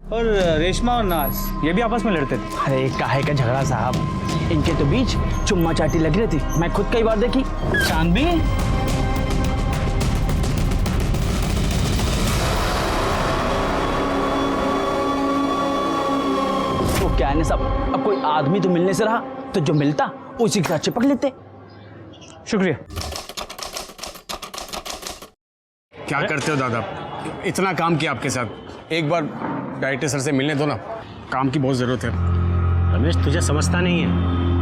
और रेशमा और नाज ये भी आपस में लड़ते थे। अरे काहे का झगड़ा साहब, इनके तो बीच चुम्मा चाटी लग रही थी, मैं खुद कई बार देखी। चांदबी वो क्या है ना सब, अब कोई आदमी तो मिलने से रहा तो जो मिलता उसी के साथ चिपक लेते। शुक्रिया। क्या करते हो दादा, इतना काम किया आपके साथ, एक बार डायरेक्टर सर से मिलने दो ना, काम की बहुत जरूरत है। रमेश तुझे समझता नहीं है,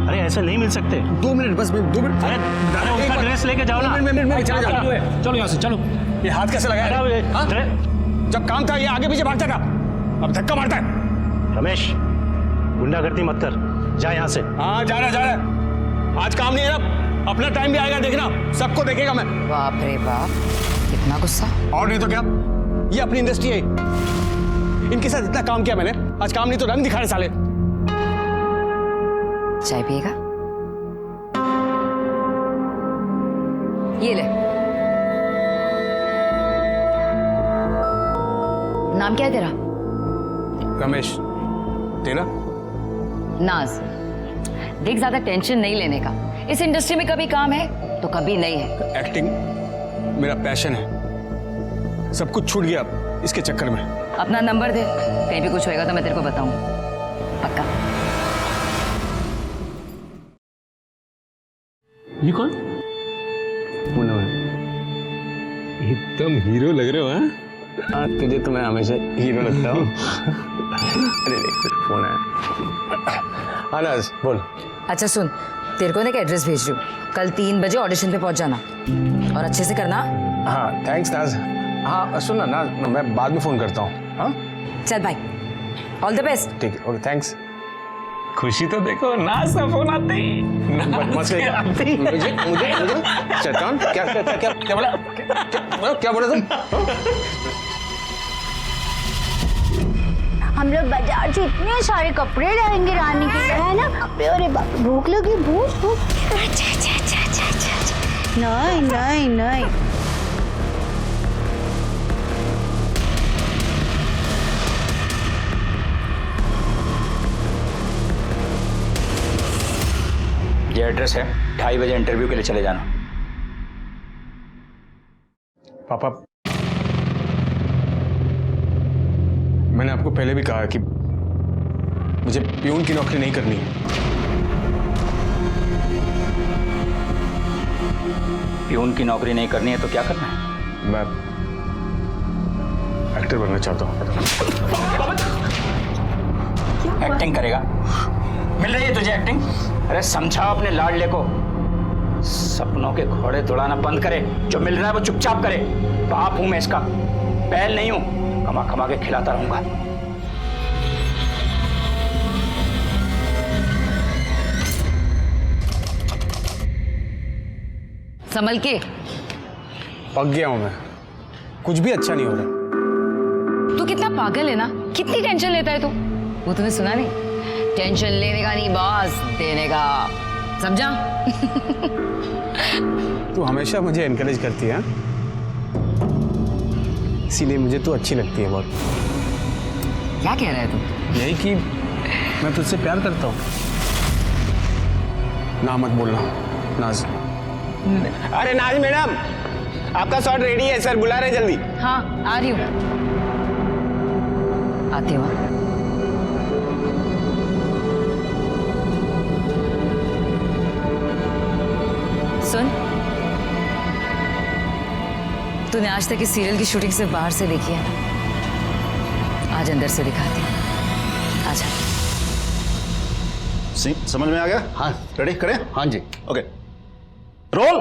अरे ऐसे नहीं मिल सकते। 2 मिनट बस, 2 मिनट। अरे उनका ड्रेस लेके जाओ ना। चलो यहाँ से चलो। ये हाथ कैसे लगाया? हाँ? जब काम था ये आगे पीछे भागता था, अब धक्का मारता है। रमेश गुंडागर्दी मत कर, जा यहाँ से। हाँ जा रहा है, आज काम नहीं है ना, अपना टाइम भी आएगा, देखना सबको देखेगा मैं। बाप रे बाप, कितना गुस्सा। और नहीं तो क्या, ये अपनी इंडस्ट्री है, इनके साथ इतना काम किया मैंने, आज काम नहीं तो रंग दिखा रहे साले। चाय पिएगा? ये ले। नाम क्या है तेरा? रमेश। तेरा? नाज। देख ज्यादा टेंशन नहीं लेने का, इस इंडस्ट्री में कभी काम है तो कभी नहीं है। एक्टिंग मेरा पैशन है, सब कुछ छूट गया इसके चक्कर में। अपना नंबर दे, कहीं भी कुछ होएगा तो मैं तेरे को बताऊं, पक्का। ये कौन? एकदम हीरो लग रहे हो। हाँ तुझे तो मैं हमेशा हीरो लगता हूँ। अरे देख फोन है। हाँ नाज बोल। अच्छा सुन, तेरे को ना एक एड्रेस भेज रही हूँ, कल 3 बजे ऑडिशन पे पहुंच जाना और अच्छे से करना। हाँ थैंक्स नाज। हाँ सुन ना नाज, मैं बाद में फोन करता हूँ। हाँ चल भाई, ऑल द बेस्ट। ठीक है, ओके थैंक्स। खुशी तो देखो, नाज का फोन आते ही मुझे शैतान क्या बोला, क्या बोला तुम? हम लोग बाजार से इतने सारे कपड़े लाएंगे रानी के लिए, है ना? अरे बाप, भूख लगी, भूख। नहीं। ये एड्रेस है, 2:30 बजे इंटरव्यू के लिए चले जाना। पापा मैंने आपको पहले भी कहा कि मुझे प्यून की नौकरी नहीं करनी है। प्यून की नौकरी नहीं करनी है तो क्या करना है? मैं एक्टर बनना चाहता हूँ। एक्टिंग करेगा? मिल रही है तुझे एक्टिंग? अरे समझाओ अपने लाडले को, सपनों के घोड़े दौड़ाना बंद करे, जो मिल रहा है वो चुपचाप करे। बाप हूं मैं इसका, बैल नहीं हूं, कमा कमा के खिलाता रहूंगा। संभल के। पक गया हूं मैं, कुछ भी अच्छा नहीं हो रहा। तू कितना पागल है ना, कितनी टेंशन लेता है तू। वो तुम्हें सुना नहीं, टेंशन लेने का नहीं बॉस देने का, समझा? तू हमेशा मुझे एनकरेज करती है, इसीलिए मुझे तू अच्छी लगती है बहुत। क्या कह रहा है तू? यही कि मैं तुझसे प्यार करता हूँ। ना मत बोलना नाज। अरे नाज मैडम, आपका शॉट रेडी है, सर बुला रहे जल्दी। हाँ आ रही हूँ, आती हूँ। सुन, तूने आज तक इस सीरियल की शूटिंग सिर्फ बाहर से देखी है ना, आज अंदर से दिखाती हूँ। आजा। समझ में आ गया? हाँ रेडी करें? हाँ जी ओके रोल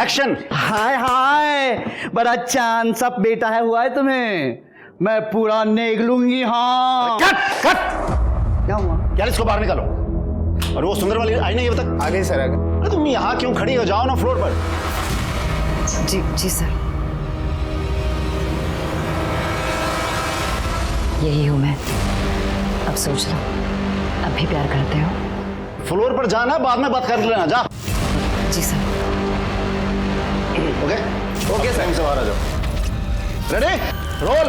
एक्शन। हाय हाय, बड़ा चांद सा बेटा है हुआ है तुम्हें, मैं पूरा नेग लूंगी। हाँ कट कट। क्या हुआ? यार इसको बाहर निकालो। और वो सुंदर वाली आई नहीं अभी तक? आ गई सर, आ गई। अरे तुम यहाँ क्यों खड़ी हो, जाओ ना फ्लोर पर। जी सर, यही हूँ मैं। अब सोच लो, अब भी प्यार करते हो? फ्लोर पर जाना, बाद में बात कर लेना, जा। जी सर। ओके ओके सर, से बाहर आ जाओ। रेडी रोल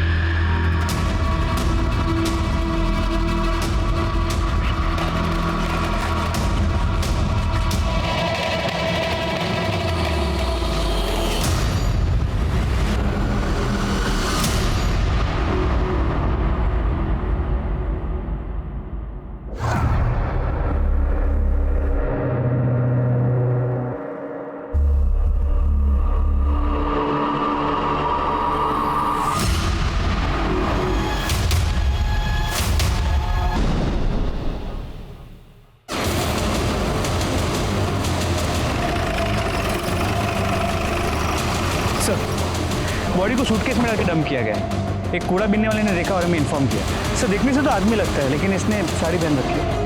लगा के डंप किया गया है। एक कूड़ा बीनने वाले ने देखा और हमें इन्फॉर्म किया। सर देखने से तो आदमी लगता है, लेकिन इसने साड़ी पहन रखी है।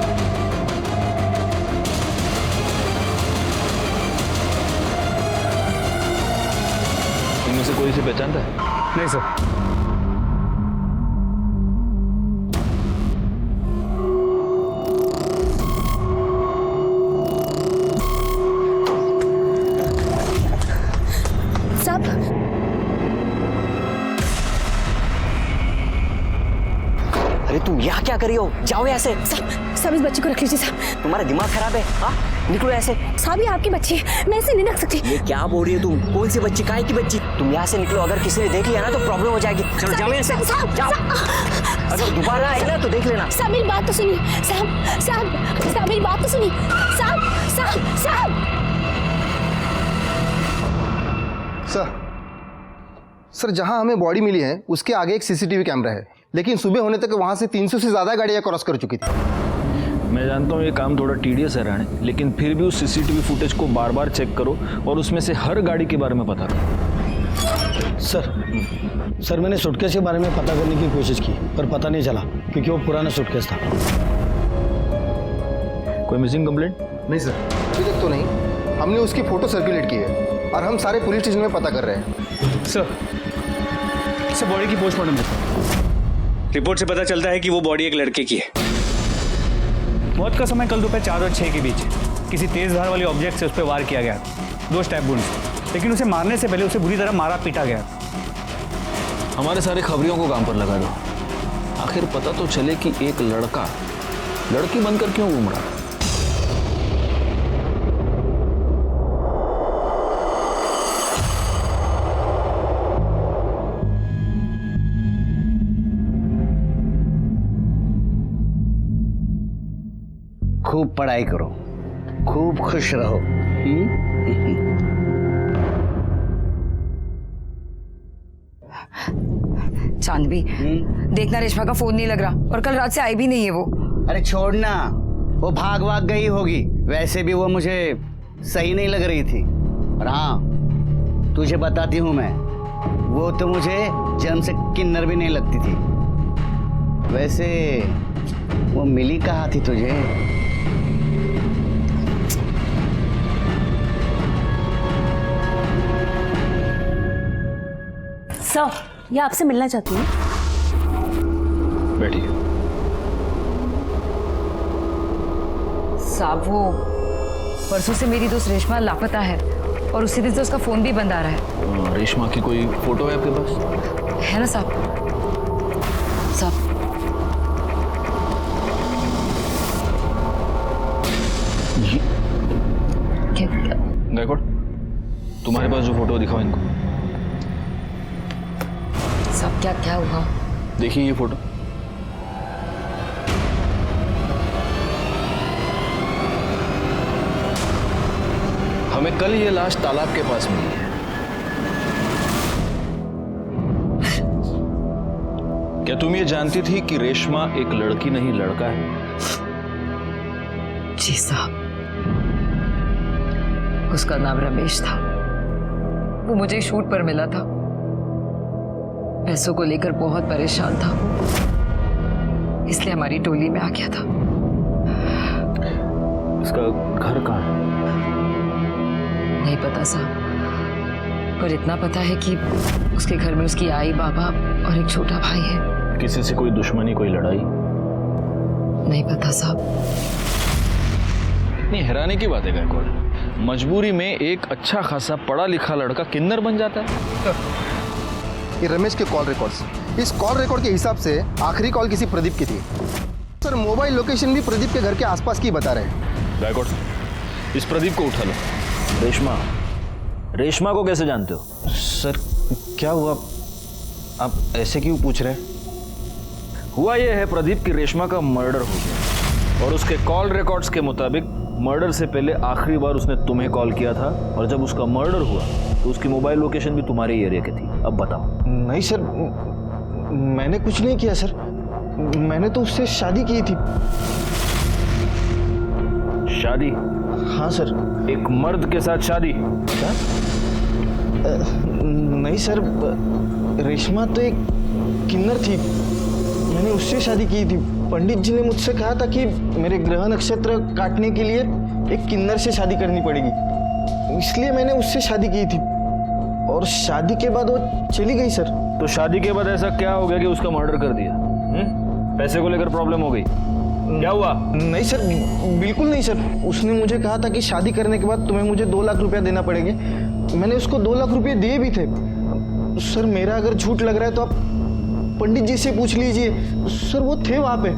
इनमें से कोई से पहचानता है? नहीं सर। अरे तुम यहाँ क्या कर रही हो? जाओ यहाँ से। साहब इस बच्चे को रख लीजिए साहब। तुम्हारा दिमाग खराब है? हाँ, निकलो ऐसे। साहब ये आपकी बच्ची है, मैं इसे नहीं रख सकती। ये क्या बोल रही हो तुम? कौन सी बच्ची? काहे की बच्ची? तुम यहाँ से निकलो, अगर किसी ने देख लिया ना तो प्रॉब्लम हो जाएगी। चलो जाओ यहाँ से, जाओ। अगर दोबारा आएगी ना तो देख लेना। साहब मेरी बात तो सुनिए। साहब साहब साहब मेरी बात तो सुनिए। साहब साहब साहब सर जहां हमें बॉडी मिली है उसके आगे एक सीसीटीवी कैमरा है, लेकिन सुबह होने तक वहां से 300 से ज्यादा गाड़ियां क्रॉस कर चुकी थी। मैं जानता हूँ ये काम थोड़ा टीडियस है राणे, लेकिन फिर भी उस सीसीटीवी फुटेज को बार बार चेक करो और उसमें से हर गाड़ी के बारे में पता करो। सर मैंने सूटकेस के बारे में पता करने की कोशिश की, पर पता नहीं चला क्योंकि वो पुराना सूटकेस था। कोई मिसिंग कंप्लेंट? नहीं सर, अभी तक तो नहीं। हमने उसकी फोटो सर्कुलेट की है और हम सारे पुलिस स्टेशन में पता कर रहे हैं। सर बॉडी की पोस्टमार्टम रिपोर्ट से पता चलता है कि वो बॉडी एक लड़के की है। मौत का समय कल दोपहर 4 और 6 के बीच किसी तेज धार वाले ऑब्जेक्ट से उस पर वार किया गया, 2 स्टैब वुंड्स, लेकिन उसे मारने से पहले उसे बुरी तरह मारा पीटा गया। हमारे सारे खबरियों को काम पर लगा दो, आखिर पता तो चले कि एक लड़का लड़की बनकर क्यों घूम रहा है। खूब पढ़ाई करो, खूब खुश रहो। चांदवी, देखना रेशमा का फोन नहीं लग रहा और कल रात से आई भी नहीं है वो। अरे छोड़ना, वो भाग गई होगी। वैसे भी वो मुझे सही नहीं लग रही थी। और हाँ, तुझे बताती हूँ मैं, वो तो मुझे जन्म से किन्नर भी नहीं लगती थी। वैसे वो मिली कहाँ थी तुझे? सर ये आपसे मिलना चाहती हूँ। बैठिए। साहब वो परसों से मेरी दोस्त रेशमा लापता है और उसी दिन से उसका फोन भी बंद आ रहा है। रेशमा की कोई फोटो है आपके पास? है ना साहब? साहब क्या गायकवाड़, तुम्हारे पास जो फोटो दिखाओ इनको। साहब क्या क्या हुआ? देखिए ये फोटो। हमें कल ये लाश तालाब के पास मिली है। क्या तुम ये जानती थी कि रेशमा एक लड़की नहीं लड़का है? जी साहब, उसका नाम रमेश था। वो मुझे शूट पर मिला था, पैसों को लेकर बहुत परेशान था वो, इसलिए हमारी टोली में आ गया था। उसका घर कहाँ है? नहीं पता साहब, पर इतना पता है कि उसके घर में उसकी आई, बाबा और एक छोटा भाई है। किसी से कोई दुश्मनी, कोई लड़ाई? नहीं पता साहब। नहीं, हैरानी की बात है गायकवाड़, मजबूरी में एक अच्छा खासा पढ़ा लिखा लड़का किन्नर बन जाता है। ये रमेश के कॉल रिकॉर्ड्स, इस कॉल रिकॉर्ड के हिसाब से आखिरी कॉल किसी प्रदीप की थी। सर मोबाइल लोकेशन भी प्रदीप के घर के आसपास की बता रहे हैं। गायकवाड़, इस प्रदीप को उठा लो। रेशमा को कैसे जानते हो? सर क्या हुआ, आप ऐसे क्यों पूछ रहे हैं? हुआ यह है प्रदीप की रेशमा का मर्डर हो गया और उसके कॉल रिकॉर्ड्स के मुताबिक मर्डर से पहले आखिरी बार उसने तुम्हें कॉल किया था और जब उसका मर्डर हुआ तो उसकी मोबाइल लोकेशन भी तुम्हारे एरिया की थी। अब बताओ। नहीं सर, मैंने कुछ नहीं किया सर, मैंने तो उससे शादी की थी। शादी? हाँ सर। एक मर्द के साथ शादी? क्या? नहीं सर, रेशमा तो एक किन्नर थी, मैंने उससे शादी की थी। पंडित जी ने मुझसे कहा था कि मेरे ग्रह नक्षत्र काटने के लिए एक किन्नर से शादी करनी पड़ेगी, इसलिए मैंने उससे शादी की थी। और शादी के बाद वो चली गई सर। तो शादी के बाद ऐसा क्या हो गया कि उसका मर्डर कर दिया? पैसे को लेकर प्रॉब्लम हो गई? क्या हुआ? नहीं सर, बिल्कुल नहीं सर। उसने मुझे कहा था कि शादी करने के बाद तुम्हें मुझे 2 लाख रुपया देना पड़ेंगे। मैंने उसको 2 लाख रुपये दिए भी थे। सर मेरा अगर झूठ लग रहा है तो आप पंडित जी से पूछ लीजिए, सर वो थे वहां पे।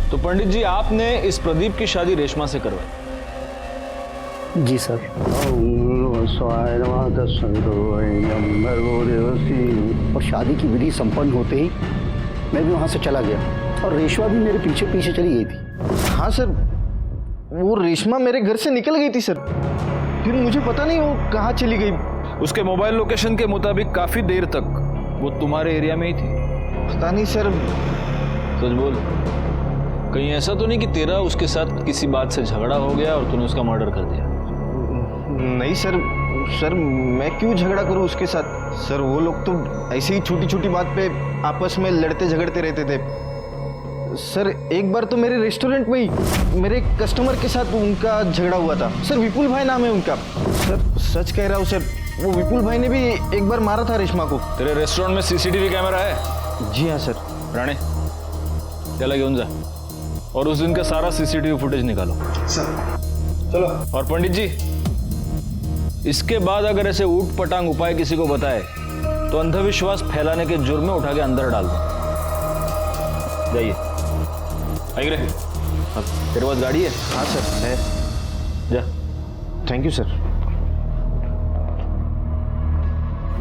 तो पंडित जी, आपने इस प्रदीप की शादी रेशमा से करवाई? जी सर। और शादी की विधि संपन्न होते ही मैं भी वहां से चला गया और रेशमा भी मेरे पीछे पीछे चली गई थी। हाँ सर, वो रेशमा मेरे घर से निकल गई थी सर, फिर मुझे पता नहीं वो कहाँ चली गई। उसके मोबाइल लोकेशन के मुताबिक काफी देर तक वो तुम्हारे एरिया में ही थी। पता नहीं सर। सच बोल, कहीं ऐसा तो नहीं कि तेरा उसके साथ किसी बात से झगड़ा हो गया और तूने उसका मर्डर कर दिया? नहीं सर, सर मैं क्यों झगड़ा करूं उसके साथ? सर वो लोग तो ऐसे ही छोटी छोटी बात पे आपस में लड़ते झगड़ते रहते थे। सर एक बार तो मेरे रेस्टोरेंट में ही मेरे कस्टमर के साथ उनका झगड़ा हुआ था। सर विपुल भाई नाम है उनका। सर सच कह रहा हूँ सर, वो विपुल भाई ने भी एक बार मारा था रेशमा को। तेरे रेस्टोरेंट में सीसीटीवी कैमरा है? जी हाँ सर। राणे, चला घेऊन जा और उस दिन का सारा सीसीटीवी फुटेज निकालो। चलो। और पंडित जी, इसके बाद अगर ऐसे ऊट पटांग उपाय किसी को बताए तो अंधविश्वास फैलाने के जुर्म में उठा के अंदर डाल दो। जाइए। आइए रे, तेरे पास गाड़ी है? हाँ सर है। जा। Thank you sir.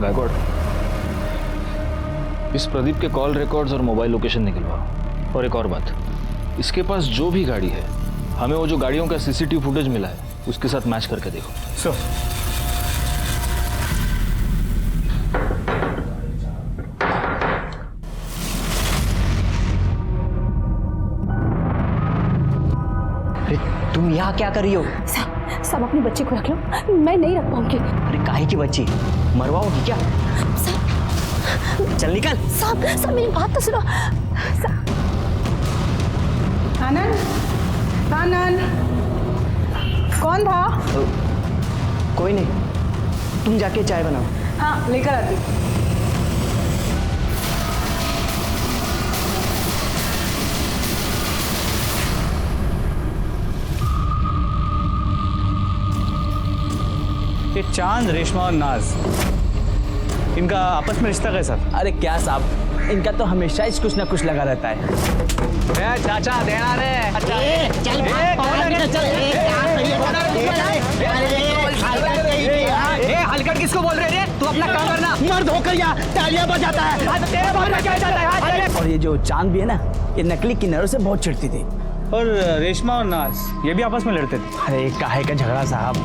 गायकवाड़, इस प्रदीप के कॉल रिकॉर्ड्स और मोबाइल लोकेशन निकलवाओ। और एक और बात, इसके पास जो भी गाड़ी है, हमें वो जो गाड़ियों का सीसीटीवी फुटेज मिला है उसके साथ मैच करके देखो। सर, तुम यहाँ क्या कर रही हो? सब अपनी बच्ची को रख लो, मैं नहीं रख पाऊंगी। अरे काहे की बच्ची? मरवाओगी क्या? चल निकल। सब मेरी बात तो सुनो। आनंद, आनंद, कौन था? कोई नहीं, तुम जाके चाय बनाओ। हाँ लेकर आती। ये चांद, रेशमा और नाज, इनका आपस में रिश्ता कैसा? अरे क्या साहब, इनका तो हमेशा ही कुछ ना कुछ लगा रहता है। चाचा देना रे। हलकट किसको बोल रहे हैं? तू अपना काम करना। मर्द होकर यहाँ तालियां बजाता है। और ये जो चांद भी है ना, ये नकली किन्नरों से बहुत चिढ़ती थी। और रेशमा और नाज ये भी आपस में लड़ते थे। अरे काहे का झगड़ा साहब,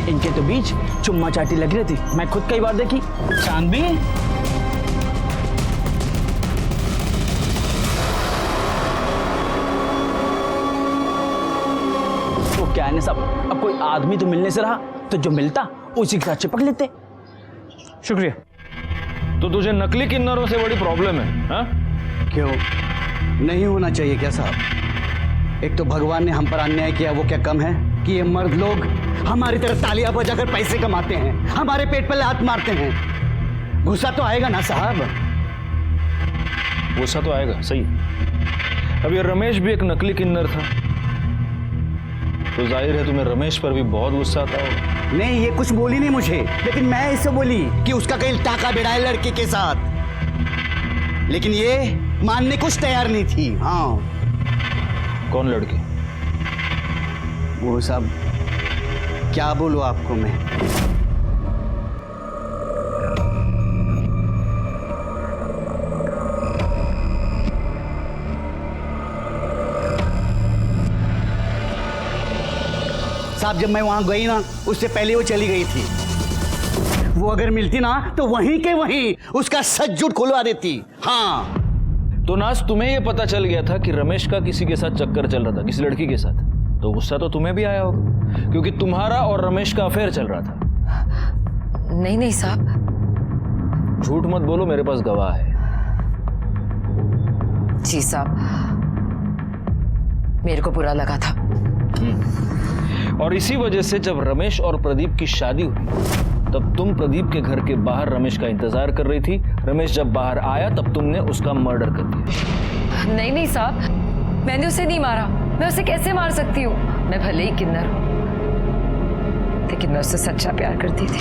इनके तो बीच चुम्मा चाटी लग रही थी, मैं खुद कई बार देखी। चांद भी? तो क्या है ना साहब, अब कोई आदमी तो मिलने से रहा तो जो मिलता उसी के साथ चिपक लेते। शुक्रिया। तो तुझे नकली किन्नरों से बड़ी प्रॉब्लम है? हाँ? क्यों नहीं होना चाहिए क्या साहब? एक तो भगवान ने हम पर अन्याय किया, वो क्या कम है कि ये मर्द लोग हमारी तरह तालियां बजाकर पैसे कमाते हैं, हमारे पेट पर लात मारते हैं। गुस्सा तो आएगा ना साहब? गुस्सा तो आएगा, सही। अब ये रमेश भी एक नकली किन्नर था, तो जाहिर है तुम्हें रमेश पर भी बहुत गुस्सा आता होगा। नहीं, ये कुछ बोली नहीं मुझे, लेकिन मैं इससे बोली कि उसका कहीं टाका बेड़ा है लड़के के साथ, लेकिन ये मानने कुछ तैयार नहीं थी। हाँ। कौन लड़की? वो सब क्या बोलूं आपको मैं? साहब जब मैं वहां गई ना, उससे पहले वो चली गई थी। वो अगर मिलती ना तो वहीं के वहीं उसका सच झूठ खुलवा देती। हाँ। तो नाज, तुम्हें यह पता चल गया था कि रमेश का किसी के साथ चक्कर चल रहा था, किसी लड़की के साथ, तो गुस्सा तो तुम्हें भी आया होगा, क्योंकि तुम्हारा और रमेश का अफेयर चल रहा था। नहीं नहीं साहब, झूठ मत बोलो, मेरे पास गवाह है। जी साहब, मेरे को बुरा लगा था। और इसी वजह से जब रमेश और प्रदीप की शादी हुई तब तुम प्रदीप के घर के बाहर रमेश का इंतजार कर रही थी। रमेश जब बाहर आया तब तुमने उसका मर्डर कर दिया। नहीं नहीं साहब, मैंने उसे नहीं मारा। मैं उसे कैसे मार सकती हूँ? मैं भले ही किन्नर हूँ, लेकिन मैं उससे सच्चा प्यार करती थी।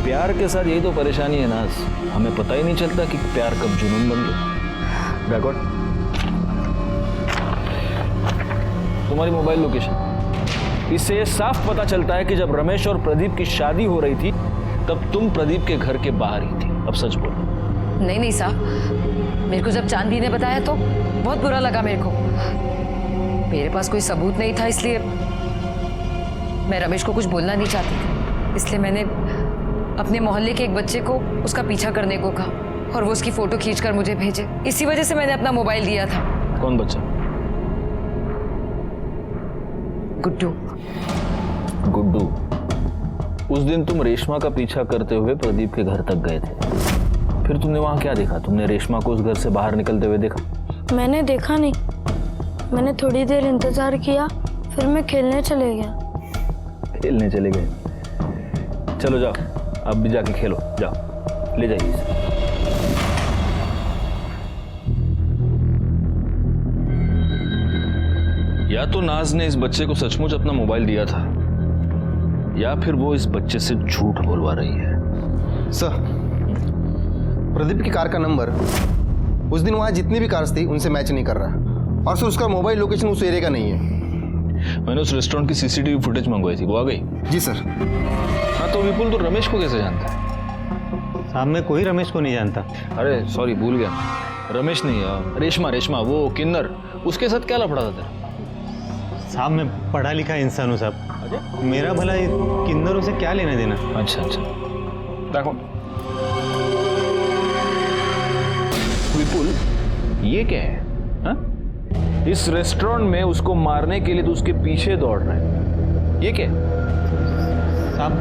प्यार के साथ यही तो परेशानी है नाज, हमें पता ही नहीं चलता कि प्यार कब जुनून बन गया। बैकवर्ड, तुम्हारी मोबाइल लोकेशन, इससे ये साफ पता चलता है कि जब रमेश और प्रदीप की शादी हो रही थी तब तुम प्रदीप के घर के बाहर ही थी। अब सच बोलो। नहीं नहीं साहब, मेरे को जब चांदी ने बताया तो बहुत बुरा लगा मेरे को। मेरे पास कोई सबूत नहीं था, इसलिए मैं रमेश को कुछ बोलना नहीं चाहती थी। इसलिए मैंने अपने मोहल्ले के एक बच्चे को उसका पीछा करने को कहा और वो उसकी फोटो खींचकर मुझे भेजे। इसी वजह से मैंने अपना मोबाइल दिया था। कौन बच्चा? गुड्डू। गुड्डू। उस दिन तुम रेशमा का पीछा करते हुए प्रदीप के घर तक गए थे, फिर तुमने वहां क्या देखा? तुमने रेशमा को उस घर से बाहर निकलते हुए देखा? मैंने देखा नहीं, मैंने थोड़ी देर इंतजार किया, फिर मैं खेलने चले गया। खेलने चले गए? चलो जाओ, अब भी जाके खेलो, जाओ, ले जाइए इसे। या तो नाज ने इस बच्चे को सचमुच अपना मोबाइल दिया था, या फिर वो इस बच्चे से झूठ बोलवा रही है। सर, प्रदीप की कार का नंबर उस दिन वहां जितनी भी कार्स थी उनसे मैच नहीं कर रहा, और सर उसका मोबाइल लोकेशन उस एरिया का नहीं है। मैंने उस रेस्टोरेंट की सीसीटीवी फुटेज मंगवाई थी, वो आ गई? जी सर। हाँ, तो विपुल, तो रमेश को कैसे जानता है? साहब मैं कोई रमेश को नहीं जानता। अरे सॉरी, भूल गया, रमेश नहीं, रेशमा, वो किन्नर, उसके साथ क्या लफड़ा था तेरा? साहब मैं पढ़ा लिखा इंसान हूँ साहब, मेरा भला किन्नरों से क्या लेना देना। अच्छा, देखो विपुल, ये क्या है? हा? इस रेस्टोरेंट में उसको मारने के लिए तो उसके पीछे दौड़ रहा है, ये क्या है? साहब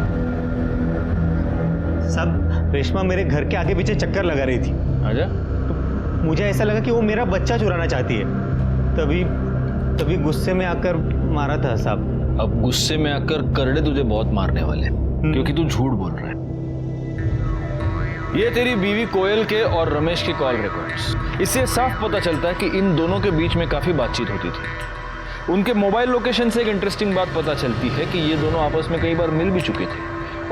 रेशमा मेरे घर के आगे पीछे चक्कर लगा रही थी। अच्छा? तो मुझे ऐसा लगा कि वो मेरा बच्चा चुराना चाहती है, तभी गुस्से में आकर मारा था साहब। अब गुस्से में आकर करड़े तुझे बहुत मारने वाले, क्योंकि तू झूठ बोल रहा है। ये तेरी बीवी कोयल के और रमेश के कॉल रिकॉर्ड्स, इससे साफ पता चलता है कि इन दोनों के बीच में काफी बातचीत होती थी। उनके मोबाइल लोकेशन से एक इंटरेस्टिंग बात पता चलती है कि ये दोनों आपस में कई बार मिल भी चुके थे,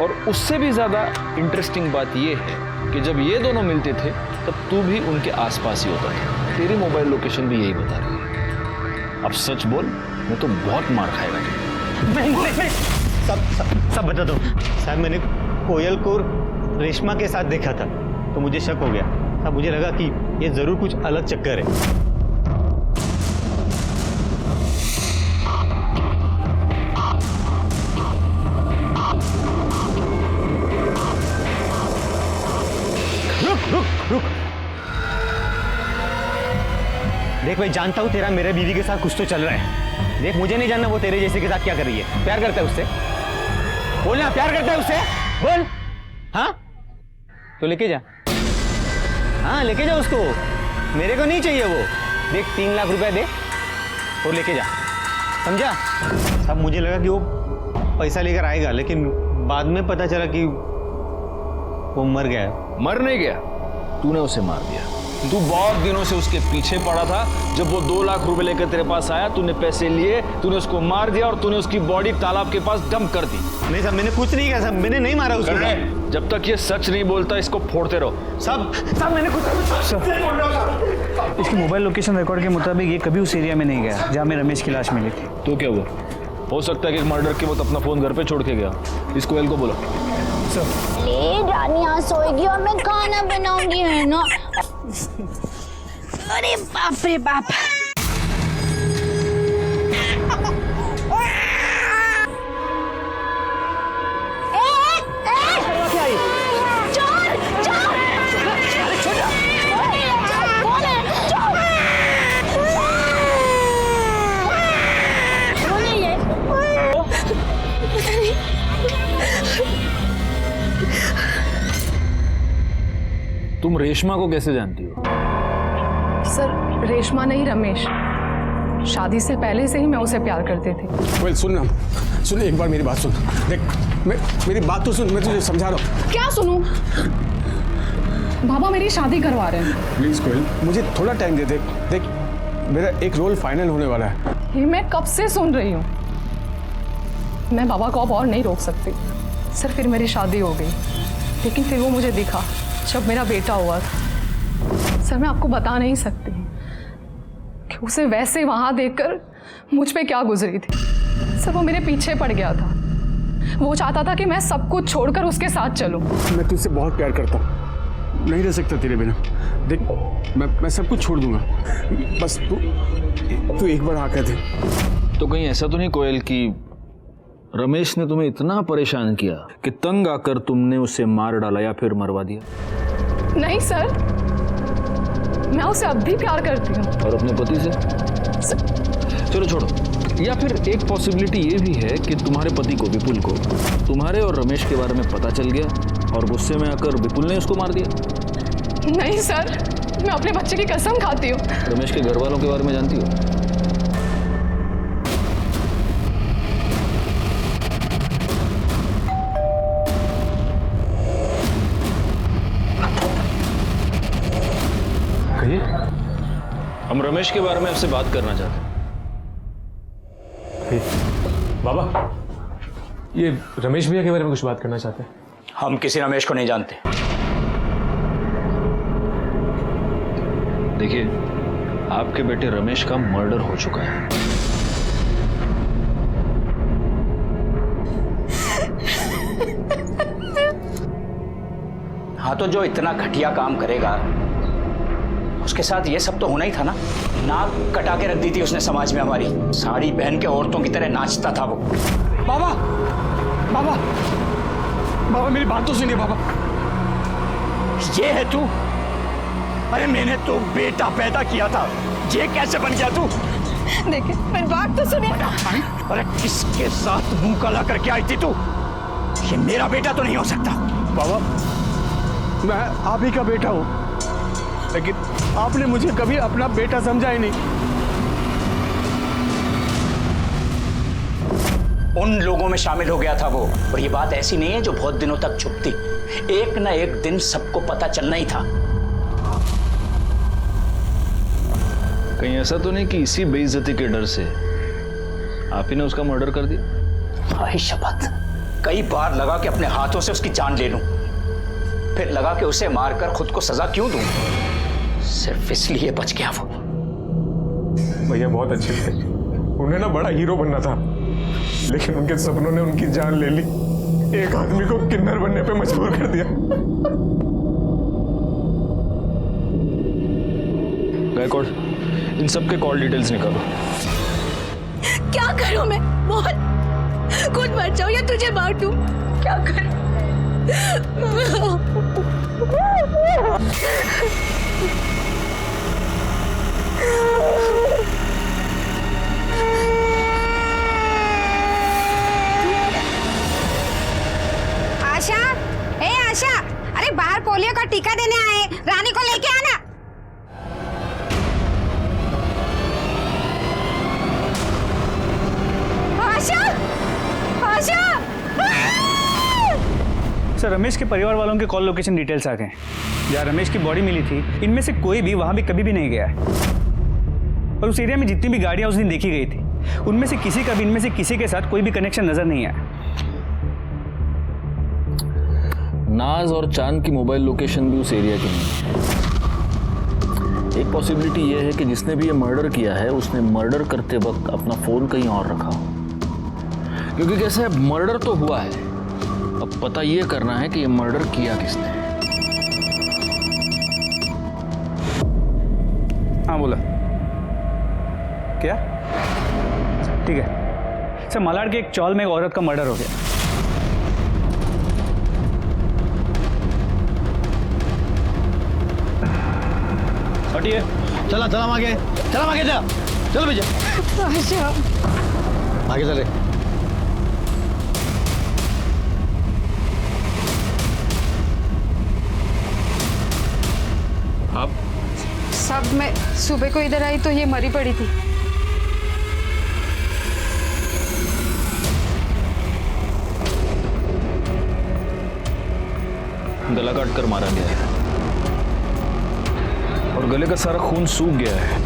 और उससे भी ज्यादा इंटरेस्टिंग बात ये है कि जब ये दोनों मिलते थे तब तू भी उनके आसपास ही होता था। तेरी मोबाइल लोकेशन भी यही बता रही है। अब सच बोल, मैं तो बहुत मार खाएगा। नहीं, सब बता दो साहब। मैंने कोयल को रेशमा के साथ देखा था तो मुझे शक हो गया। अब मुझे लगा कि ये जरूर कुछ अलग चक्कर है। रुक। देख भाई, जानता हूं तेरा मेरे बीवी के साथ कुछ तो चल रहा है। देख, मुझे नहीं जानना वो तेरे जैसे के साथ क्या कर रही है। प्यार करता है उससे? बोलना, प्यार करता है उससे? बोल। हाँ तो लेके जा। हाँ लेके जा उसको, मेरे को नहीं चाहिए वो। देख 3 लाख रुपए दे और लेके जा, समझा? अब मुझे लगा कि वो पैसा लेकर आएगा, लेकिन बाद में पता चला कि वो मर गया। मर नहीं गया, तूने उसे मार दिया। तू बहुत दिनों से उसके पीछे पड़ा था। जब वो 2 लाख रुपए लेकर तेरे पास आया, तूने पैसे लिए, तूने उसको मार दिया और तूने उसकी बॉडी तालाब के पास डंप कर दी। नहीं साहब, मैंने कुछ नहीं किया साहब, मैंने नहीं मारा उसको। जब तक ये सच नहीं बोलता, इसको फोड़ते रहो। साहब मैंने कुछ। इसकी मोबाइल लोकेशन रिकॉर्ड के मुताबिक ये कभी उस एरिया में नहीं गया जहाँ में रमेश की लाश मिली थी। तो क्या हुआ? हो सकता है कि मर्डर के वक्त अपना फोन घर पे छोड़ के गया। इस कोयल को बोलो। रानी यहाँ सोएगी और मैं खाना बनाऊंगी, है ना? अरे बाप रे बाप। रेशमा को कैसे जानती हो? सर रेशमा नहीं रमेश, शादी से पहले से ही मैं उसे प्यार करती थी। वेल सुन एक बार मेरी बात सुन। देख मेरी बात तो सुन, मैं तुझे समझा रहा हूँ। क्या सुनूं? बाबा मेरी शादी करवा रहे हैं। प्लीज कोयल, मुझे थोड़ा टाइम दे दे। देख मेरा एक रोल फाइनल होने वाला है। ये मैं कब से सुन रही हूँ। मैं बाबा को अब और नहीं रोक सकती। सर फिर मेरी शादी हो गई, लेकिन फिर वो मुझे दिखा जब मेरा बेटा हुआ था। सर मैं आपको बता नहीं सकती कि उसे वैसे वहां देखकर मुझ पे क्या गुजरी थी। सर वो मेरे पीछे पड़ गया था। वो चाहता था कि मैं सब कुछ छोड़कर उसके साथ चलूं। मैं तुझसे बहुत प्यार करता हूँ, नहीं रह सकता तेरे बिना। देख मैं सब कुछ छोड़ दूंगा, बस तू एक बार हाँ कह दे। तो कहीं ऐसा तो नहीं कोयल कि रमेश ने तुम्हें इतना परेशान किया कि तंग आकर तुमने उसे मार डाला या फिर मरवा दिया? नहीं सर, मैं उसे अब भी प्यार करती हूँ। और अपने पति से? चलो छोड़ो। या फिर एक पॉसिबिलिटी ये भी है कि तुम्हारे पति को, विपुल को, तुम्हारे और रमेश के बारे में पता चल गया और गुस्से में आकर विपुल ने उसको मार दिया। नहीं सर, मैं अपने बच्चे की कसम खाती हूँ। रमेश के घर वालों के बारे में जानती हो? हम रमेश के बारे में आपसे बात करना चाहते हैं। बाबा, ये रमेश भैया के बारे में कुछ बात करना चाहते हैं। हम किसी रमेश को नहीं जानते। देखिए, आपके बेटे रमेश का मर्डर हो चुका है। हाँ तो जो इतना घटिया काम करेगा उसके साथ ये सब तो होना ही था ना। नाक कटा के रख दी थी उसने समाज में हमारी। साड़ी पहन के औरतों की तरह नाचता था वो। बाबा बाबा बाबा मेरी बात तो सुनिए बाबा। ये है तू? अरे मैंने तो बेटा पैदा किया था, ये कैसे बन गया तू? देखिए मेरी बात तो सुनिए। अरे किसके साथ मुंह काला करके आई थी तू? ये मेरा बेटा तो नहीं हो सकता। बाबा मैं आप ही का बेटा हूं, लेकिन आपने मुझे कभी अपना बेटा समझा ही नहीं। उन लोगों में शामिल हो गया था वो। और ये बात ऐसी नहीं है जो बहुत दिनों तक छुपती। एक ना एक दिन सबको पता चलना ही था। कहीं ऐसा तो नहीं कि इसी बेइज्जती के डर से आप ही ने उसका मर्डर कर दिया? भाई शपथ, कई बार लगा कि अपने हाथों से उसकी जान ले लूं, फिर लगा कि उसे मारकर खुद को सजा क्यों दूं। सिर्फ इसलिए बच गया वो। भैया बहुत अच्छे थे, उन्हें ना बड़ा हीरो बनना था, लेकिन उनके सपनों ने उनकी जान ले ली। एक आदमी को किन्नर बनने पे मजबूर कर दिया। गायकवाड़, इन सब के कॉल डिटेल्स निकालो। क्या करूं मैं? बोल, खुद मर जाऊं या तुझे मार दूं? क्या करूं? आशा, ए आशा, अरे बाहर पोलियो का टीका देने आए, रानी को लेके आना। आशा, आशा। सर रमेश के परिवार वालों के कॉल लोकेशन डिटेल्स आ गए। जहाँ रमेश की बॉडी मिली थी, इनमें से कोई भी वहां भी कभी भी नहीं गया है। और उस एरिया में जितनी भी गाड़ियां उस दिन देखी गई थी, उनमें से किसी का भी इनमें से किसी के साथ कोई भी कनेक्शन नजर नहीं आया। नाज और चांद की मोबाइल लोकेशन भी उस एरिया की नहीं है। एक पॉसिबिलिटी यह है कि जिसने भी ये मर्डर किया है उसने मर्डर करते वक्त अपना फोन कहीं और रखा हो। क्योंकि कैसे है, मर्डर तो हुआ है, अब पता यह करना है कि ये मर्डर किया किसने। हाँ बोला क्या? ठीक है सर, मालाड के एक चौल में एक औरत का मर्डर हो गया। हटिए। चला चला आगे, चला आगे, जा चलो भैया, आगे चले। साहब मैं सुबह को इधर आई तो ये मरी पड़ी थी। गला काट कर मारा गया है और गले का सारा खून सूख गया है,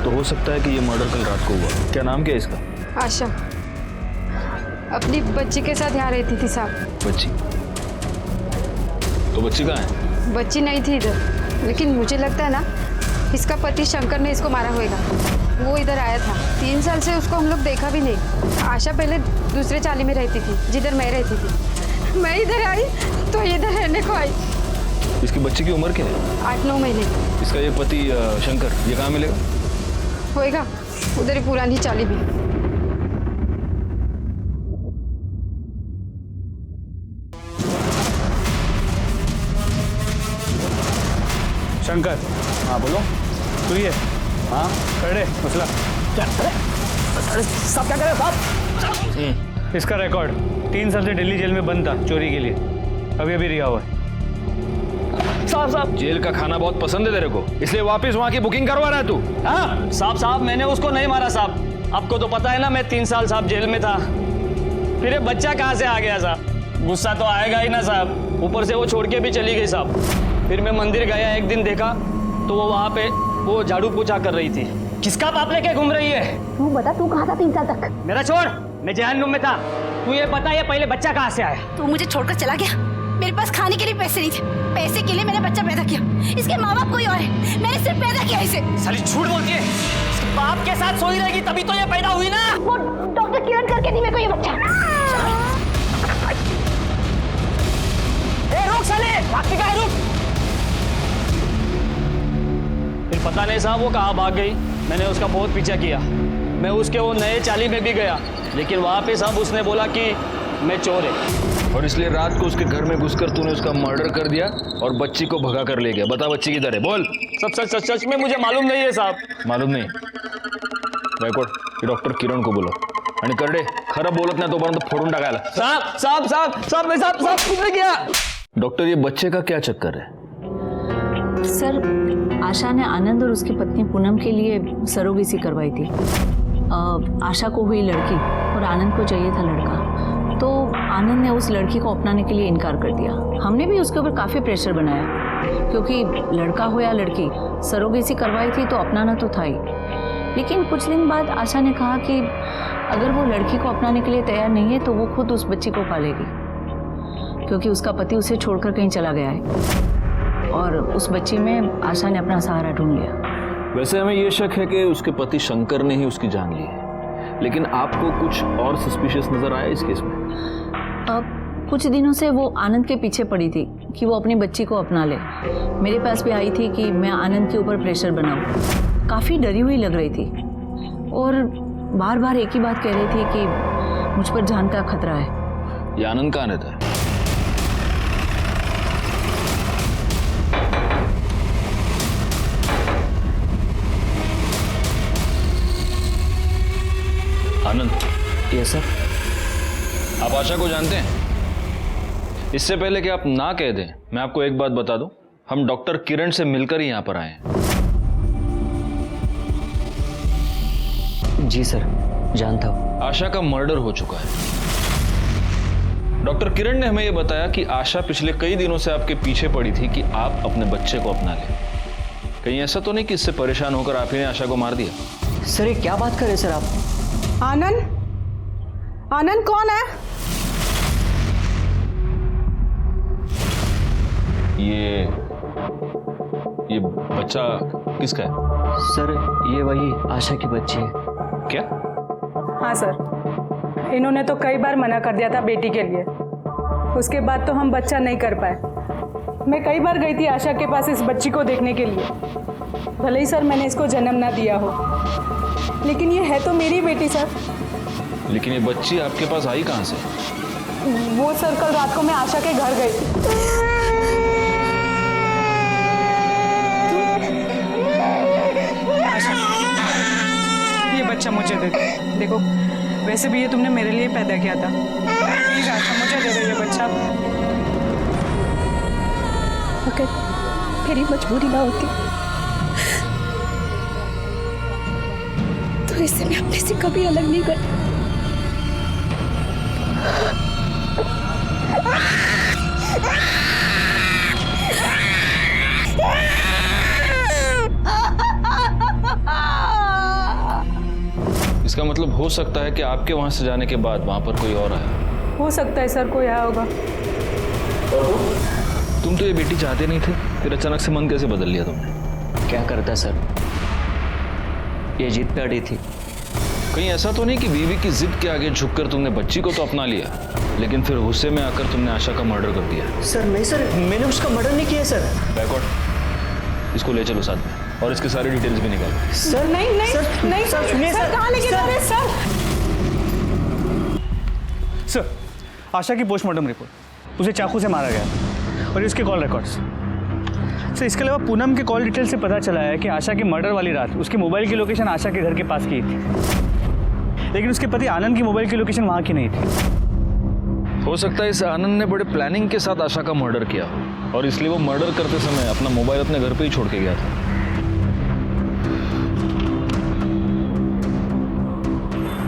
तो हो सकता है कि ये मर्डर कल रात को हुआ। क्या नाम क्या है इसका? आशा अपनी बच्ची के साथ यहाँ रहती थी साहब। बच्ची? तो बच्ची कहाँ है? बच्ची नहीं थी इधर, लेकिन मुझे लगता है ना इसका पति शंकर ने इसको मारा होगा। वो इधर आया था, 3 साल से उसको हम लोग देखा भी नहीं। आशा पहले दूसरे चाली में रहती थी जिधर मैं रहती थी। मैं इधर आई तो इधर रहने को आई। इसकी बच्ची की उम्र क्या है? 8-9 महीने। इसका ये पति शंकर ये कहाँ मिलेगा? होएगा उधर ही पुरानी चाली भी। शंकर। हाँ बोलो। तू ही है? हाँ खड़े मसला। सब क्या करे साहब? इसका रिकॉर्ड 3 साल से दिल्ली जेल में बंद था चोरी के लिए, अभी अभी रिहा हुआ है। साहब जेल का खाना बहुत पसंद है तेरे को, इसलिए वापस वहाँ की बुकिंग करवा रहा है तू? हाँ साहब मैंने उसको नहीं मारा साहब। आपको तो पता है ना मैं 3 साल साहब जेल में था। फिर ये बच्चा कहाँ से आ गया साहब? गुस्सा तो आएगा ही ना साहब। ऊपर से वो छोड़ के भी चली गई साहब। फिर मैं मंदिर गया, एक दिन देखा तो वो वहाँ पे वो झाड़ू पोछा कर रही थी। किसका बाप लेके घूम रही है? तू बता, तू कहाँ था 3 साल तक? मेरा छोड़, मैं जहन्नुम में था। तू ये बता ये पहले बच्चा कहाँ से आया? तू मुझे छोड़कर चला गया। मेरे पास खाने के लिए पैसे नहीं थे, पैसे के लिए मैंने बच्चा पैदा किया। इसके माँ बाप कोई और है, मैंने सिर्फ पैदा किया इसे। साली झूठ बोलती है। इसके बाप के साथ सोई रहेगी तभी तो ये पैदा हुई ना। वो डॉक्टर किरण करके दी मेरे को ये बच्चा। रुक साले, भागती कहाँ है? रुक। फिर पता नहीं साहब वो कहाँ भाग गई। मैंने उसका बहुत पीछा किया। मैं उसके वो नए चाली में भी गया, लेकिन वहाँ पे साहब उसने बोला कि मैं चोर है, और इसलिए रात को उसके घर में घुसकर तूने उसका मर्डर कर दिया और बच्ची को भगा कर ले गया। बता बच्ची किधर है? बोल। सब सच सच सच में मुझे मालूम नहीं है साहब। मालूम नहीं? रेकॉर्ड डॉक्टर किरण को बोलो आणि करडे खरं बोलत नाही तोपर्यंत फोडून टाकायला। साहब साहब साहब साहब मैं साहब साहब कुछ नहीं किया। डॉक्टर ये बच्चे का क्या चक्कर है? सर आशा ने आनंद और उसकी पत्नी पूनम के लिए सरोगेसी करवाई थी। आशा को हुई लड़की और आनंद को चाहिए था लड़का, तो आनंद ने उस लड़की को अपनाने के लिए इनकार कर दिया। हमने भी उसके ऊपर काफ़ी प्रेशर बनाया, क्योंकि लड़का हो या लड़की सरोगेसी करवाई थी तो अपनाना तो था ही। लेकिन कुछ दिन बाद आशा ने कहा कि अगर वो लड़की को अपनाने के लिए तैयार नहीं है तो वो खुद उस बच्ची को पालेगी, क्योंकि उसका पति उसे छोड़कर कहीं चला गया है। और उस बच्ची में आशा ने अपना सहारा ढूंढ लिया। वैसे हमें ये शक है कि उसके पति शंकर ने ही उसकी जान ली है, लेकिन आपको कुछ और सस्पिशियस नजर आया इस केस में? अब कुछ दिनों से वो आनंद के पीछे पड़ी थी कि वो अपनी बच्ची को अपना ले। मेरे पास भी आई थी कि मैं आनंद के ऊपर प्रेशर बनाऊं। काफ़ी डरी हुई लग रही थी और बार बार एक ही बात कह रही थी कि मुझ पर जान का खतरा है। ये आनंद कहाँ रहता है? आनंद? Yes sir. आप आशा को जानते हैं? इससे पहले कि आप ना कह दें, मैं आपको एक बात बता दूं, हम डॉक्टर किरण से मिलकर ही यहां पर आए हैं। जी सर, जानता हूं। आशा का मर्डर हो चुका है। डॉक्टर किरण ने हमें यह बताया कि आशा पिछले कई दिनों से आपके पीछे पड़ी थी कि आप अपने बच्चे को अपना लें। कहीं ऐसा तो नहीं कि इससे परेशान होकर आप ही ने आशा को मार दिया? सर ये क्या बात कर रहे सर आप? आनंद? आनंद कौन है? ये बच्चा किसका है? सर ये वही आशा की बच्ची है। क्या? हाँ सर, इन्होंने तो कई बार मना कर दिया था बेटी के लिए, उसके बाद तो हम बच्चा नहीं कर पाए। मैं कई बार गई थी आशा के पास इस बच्ची को देखने के लिए। भले ही सर मैंने इसको जन्म ना दिया हो, लेकिन ये है तो मेरी बेटी सर। लेकिन ये बच्ची आपके पास आई कहाँ से? वो सर कल रात को मैं आशा के घर गई थी। ये बच्चा मुझे दे दो। देखो वैसे भी ये तुमने मेरे लिए पैदा किया था। प्लीज आशा मुझे दे दो ये बच्चा। ओके मेरी मजबूरी ना होती तो इससे मैं अपने से कभी अलग नहीं करती। इसका मतलब हो सकता है कि आपके वहां से जाने के बाद वहां पर कोई और आया। हो सकता है सर, कोई आया होगा। तुम तो ये बेटी चाहते नहीं थे, फिर अचानक से मन कैसे बदल लिया तुमने? क्या करता सर, ये जिद पे अड़ी थी। कहीं ऐसा तो नहीं कि बीवी की जिद के आगे झुककर तुमने बच्ची को तो अपना लिया, लेकिन फिर गुस्से में आकर तुमने आशा का मर्डर कर दिया? सर नहीं सर, मैंने उसका मर्डर नहीं किया सर। बैकआउट, इसको ले चलो साथ में और इसके सारे डिटेल्स भी निकालो। सर नहीं नहीं सर, नहीं सर, सुनिए सर, कहाँ लेके जा रहे हैं सर? सर, आशा की पोस्टमार्टम रिपोर्ट, उसे चाकू से मारा गया और इसके कॉल रिकॉर्ड्स। सर, इसके अलावा पूनम के कॉल डिटेल से पता चला है कि आशा की मर्डर वाली रात उसके मोबाइल की लोकेशन आशा के घर के पास की थी, लेकिन उसके पति आनंद की मोबाइल की लोकेशन वहाँ की नहीं थी। हो सकता है इस आनंद ने बड़े प्लानिंग के साथ आशा का मर्डर किया और इसलिए वो मर्डर करते समय अपना मोबाइल अपने घर पे ही छोड़ के गया था।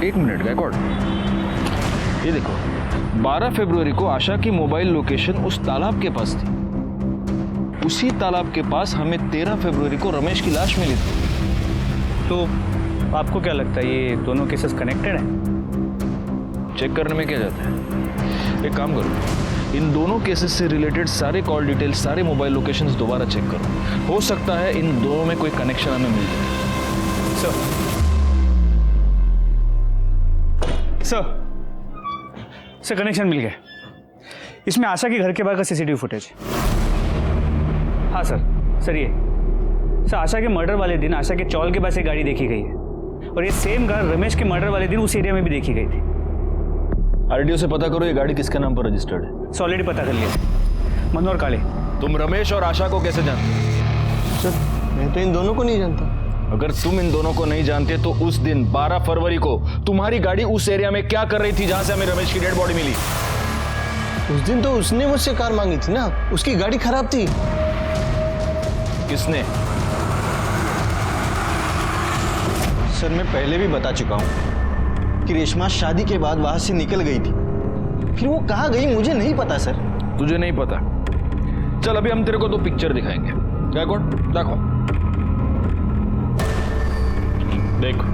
एक मिनट गैकॉर्ड, ये देखो 12 फरवरी को आशा की मोबाइल लोकेशन उस तालाब के पास थी। उसी तालाब के पास हमें 13 फरवरी को रमेश की लाश मिली थी। तो आपको क्या लगता है ये दोनों केसेस कनेक्टेड हैं? चेक करने में क्या जाता है, एक काम करो, इन दोनों केसेस से रिलेटेड सारे कॉल डिटेल्स, सारे मोबाइल लोकेशंस दोबारा चेक करो। हो सकता है इन दोनों में कोई कनेक्शन हमें मिल जाए। सर कनेक्शन मिल गया। इसमें आशा के घर के बाहर का सीसीटीवी फुटेज। हाँ सर ये सर आशा के मर्डर वाले दिन आशा के चौल के पास एक गाड़ी देखी गई है और ये सेम कार रमेश के मर्डर वाले दिन उस एरिया में भी देखी गई थी। आरटीओ से पता करो ये गाड़ी किसके नाम पर रजिस्टर्ड है। ऑलरेडी पता कर लिया। मनोहर काले। तुम रमेश और आशा को कैसे जानते? सर मैं तो इन दोनों को नहीं जानता। अगर तुम इन दोनों को नहीं जानते तो उस दिन 12 फरवरी को तुम्हारी गाड़ी उस एरिया में क्या कर रही थी जहां से हमें रमेश की डेड बॉडी मिली? उस दिन तो उसने मुझसे कार मांगी थी ना, उसकी गाड़ी खराब थी। किसने? सर मैं पहले भी बता चुका हूं कि रेशमा शादी के बाद वहां से निकल गई थी, फिर वो कहां गई मुझे नहीं पता सर। तुझे नहीं पता? चल अभी हम तेरे को 2 पिक्चर दिखाएंगे। देखो देखो,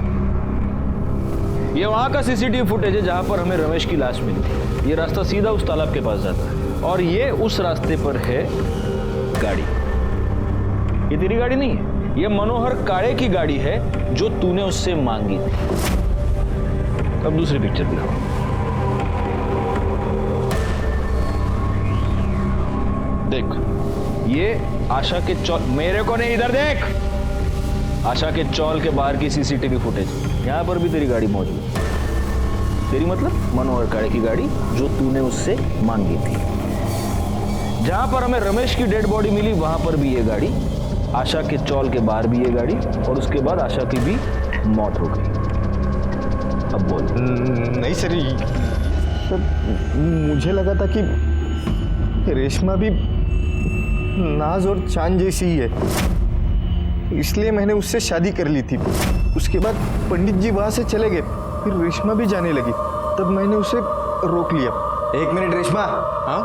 ये वहां का सीसीटीवी फुटेज है जहां पर हमें रमेश की लाश मिली थी। ये रास्ता सीधा उस तालाब के पास जाता है और ये उस रास्ते पर है गाड़ी। ये तेरी गाड़ी नहीं है, ये मनोहर काळे की गाड़ी है जो तूने उससे मांगी थी। अब दूसरी पिक्चर दिखाओ। देख, ये आशा के चौल, मेरे को नहीं, इधर देख, आशा के चौल के बाहर की सीसीटीवी फुटेज। यहां पर भी तेरी गाड़ी मौजूद है। तेरी मतलब मनोहर काळे की गाड़ी जो तूने उससे मांगी थी। जहां पर हमें रमेश की डेड बॉडी मिली वहां पर भी ये गाड़ी, आशा के चौल के बाहर भी ये गाड़ी, और उसके बाद आशा की भी मौत हो गई। अब बोल। नहीं सर, मुझे लगा था कि रेशमा भी नाज और चांद जैसी ही है, इसलिए मैंने उससे शादी कर ली थी। उसके बाद पंडित जी वहां से चले गए, फिर रेशमा भी जाने लगी, तब मैंने उसे रोक लिया। 1 मिनट रेशमा। हाँ,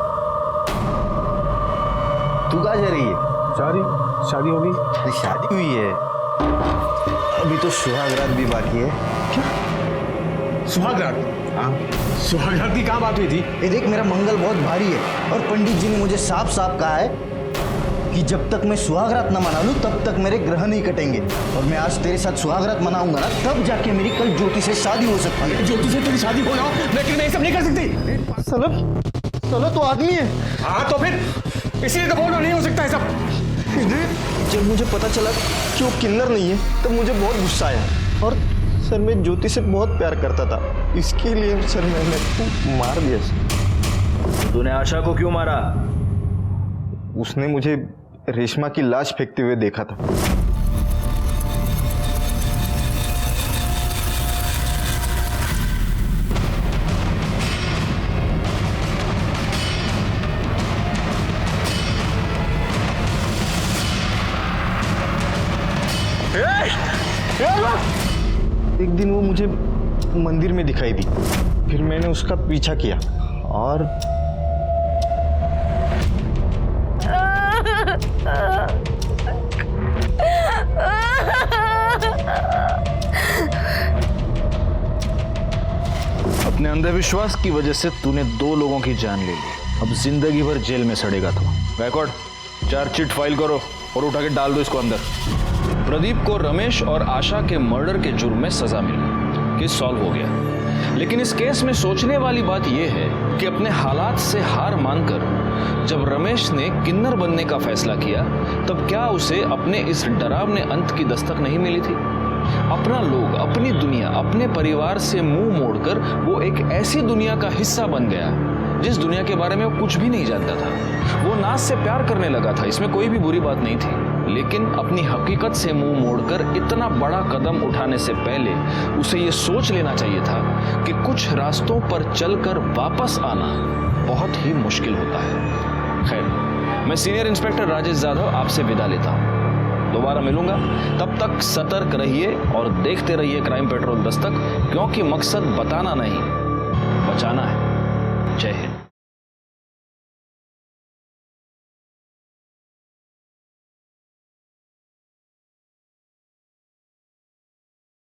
तू कहाँ जा रही है? शादी हो गई। अरे शादी हुई है, अभी तो सुहागरात भी बाकी है। क्या सुहागरात? हाँ, सुहागरात की कहाँ बात हुई थी? ये देख, मेरा मंगल बहुत भारी है और पंडित जी ने मुझे साफ साफ कहा है कि जब तक मैं सुहागरात न मना लूं तब तक मेरे ग्रह नहीं कटेंगे। और मैं आज तेरे साथ सुहागरात मनाऊंगा ना, तब जाके मेरी कल ज्योति से शादी हो सकती है। ज्योति से तेरी शादी हो जाओ, लेकिन मैं ये सब नहीं कर सकती। साला तो आदमी है। हाँ तो फिर इसलिए तो बोल रहा नहीं हो सकता है सब। जब मुझे पता चला कि वो किन्नर नहीं है तब मुझे बहुत गुस्सा आया, और सर मैं ज्योति से बहुत प्यार करता था, इसके लिए सर मैंने उसको मार दिया। तूने आशा को क्यों मारा? उसने मुझे रेशमा की लाश फेंकते हुए देखा था। एक दिन वो मुझे मंदिर में दिखाई दी, फिर मैंने उसका पीछा किया और अपने अंधविश्वास की वजह से तूने 2 लोगों की जान ले ली। अब जिंदगी भर जेल में सड़ेगा तू। बैकवर्ड चार्जशीट फाइल करो और उठा के डाल दो इसको अंदर। प्रदीप को रमेश और आशा के मर्डर के जुर्म में सजा मिल गई, केस सॉल्व हो गया। लेकिन इस केस में सोचने वाली बात यह है कि अपने हालात से हार मानकर जब रमेश ने किन्नर बनने का फैसला किया, तब क्या उसे अपने इस डरावने अंत की दस्तक नहीं मिली थी? अपना लोग, अपनी दुनिया, अपने परिवार से मुंह मोड़कर वो एक ऐसी दुनिया का हिस्सा बन गया जिस दुनिया के बारे में वो कुछ भी नहीं जानता था। वो नाज से प्यार करने लगा था, इसमें कोई भी बुरी बात नहीं थी, लेकिन अपनी हकीकत से मुंह मोड़कर इतना बड़ा कदम उठाने से पहले उसे ये सोच लेना चाहिए था कि कुछ रास्तों पर चलकर वापस आना बहुत ही मुश्किल होता है। खैर, मैं सीनियर इंस्पेक्टर राजेश जाधव आपसे विदा लेता हूँ। दोबारा मिलूंगा, तब तक सतर्क रहिए और देखते रहिए क्राइम पेट्रोल दस्तक, क्योंकि मकसद बताना नहीं, बचाना है। जय हिंद।